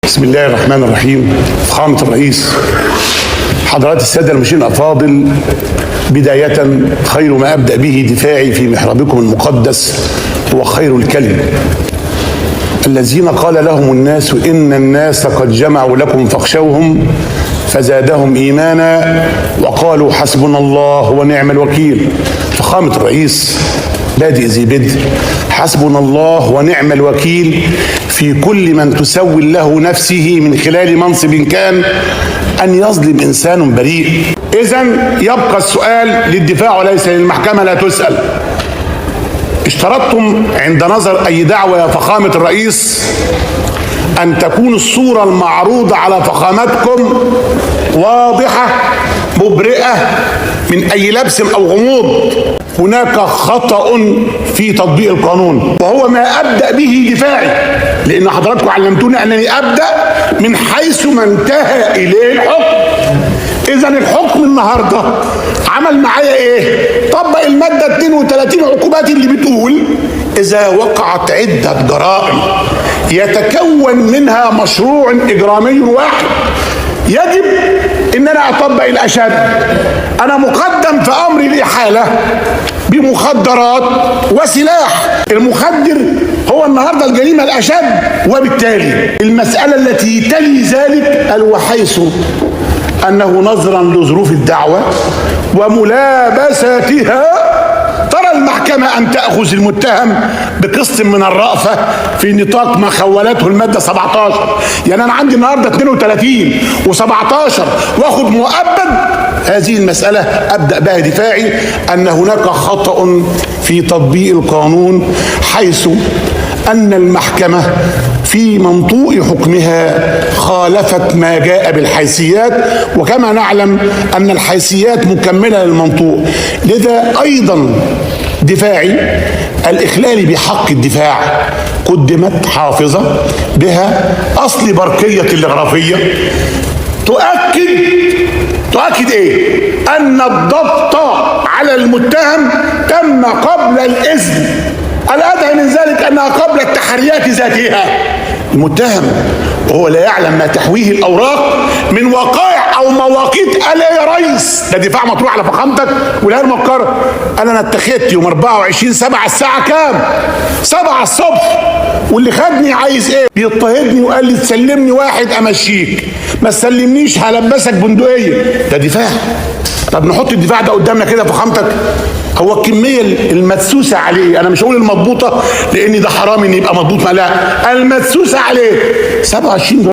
بسم الله الرحمن الرحيم. فخامة الرئيس، حضرات السادة المشيرين الأفاضل، بداية خير ما أبدأ به دفاعي في محرابكم المقدس هو خير الكلم. الذين قال لهم الناس إن الناس قد جمعوا لكم فاخشوهم فزادهم إيمانا وقالوا حسبنا الله ونعم الوكيل. فخامة الرئيس، بادئ ذي بدء، حسبنا الله ونعم الوكيل في كل من تسول له نفسه من خلال منصب كان أن يظلم إنسان بريء. إذن يبقى السؤال للدفاع وليس للمحكمة، لا تسأل. اشترطتم عند نظر أي دعوة يا فخامة الرئيس أن تكون الصورة المعروضة على فخامتكم واضحة مبرئة من أي لبس أو غموض. هناك خطأ في تطبيق القانون وهو ما أبدأ به دفاعي، لأن حضراتكم علمتوني أنني أبدأ من حيث ما انتهى إليه الحكم. إذن الحكم النهاردة عمل معايا إيه؟ طبق المادة 32 عقوبات اللي بتقول إذا وقعت عدة جرائم يتكون منها مشروع إجرامي واحد يجب ان انا اطبق الاشد. انا مقدم في امر الاحاله بمخدرات وسلاح. المخدر هو النهارده الجريمه الاشد، وبالتالي المساله التي تلي ذلك وحيث انه نظرا لظروف الدعوه وملابستها ترى المحكمة أن تأخذ المتهم بقسط من الرأفة في نطاق ما خولته المادة 17. يعني أنا عندي النهاردة 32 و17 وأخذ مؤبد. هذه المسألة أبدأ بها دفاعي أن هناك خطأ في تطبيق القانون، حيث أن المحكمة في منطوق حكمها خالفت ما جاء بالحيثيات، وكما نعلم أن الحيثيات مكملة للمنطوق. لذا أيضا دفاعي الإخلال بحق الدفاع قدمت حافظة بها أصل برقية الإغرافية تؤكد إيه؟ أن الضبط على المتهم تم قبل الإذن. الأدهى من ذلك أنها قبل التحريات ذاتها. المتهم وهو لا يعلم ما تحويه الأوراق من وقائع أو مواقيت. ألا يا ريس، ده دفاع مطروح على فخامتك ولا المقر. أنا اتخذت يوم 24/7 الساعة كام؟ 7 الصبح، واللي خدني عايز إيه؟ بيضطهدني وقال لي تسلمني واحد أمشيك، ما تسلمنيش هلبسك بندقية. ده دفاع. طب نحط الدفاع ده قدامنا كده فخامتك. هو الكمية المدسوسة عليه، أنا مش هقول المضبوطة لأن ده حرام إن يبقى مضبوط، لا، المدسوسة عليه 27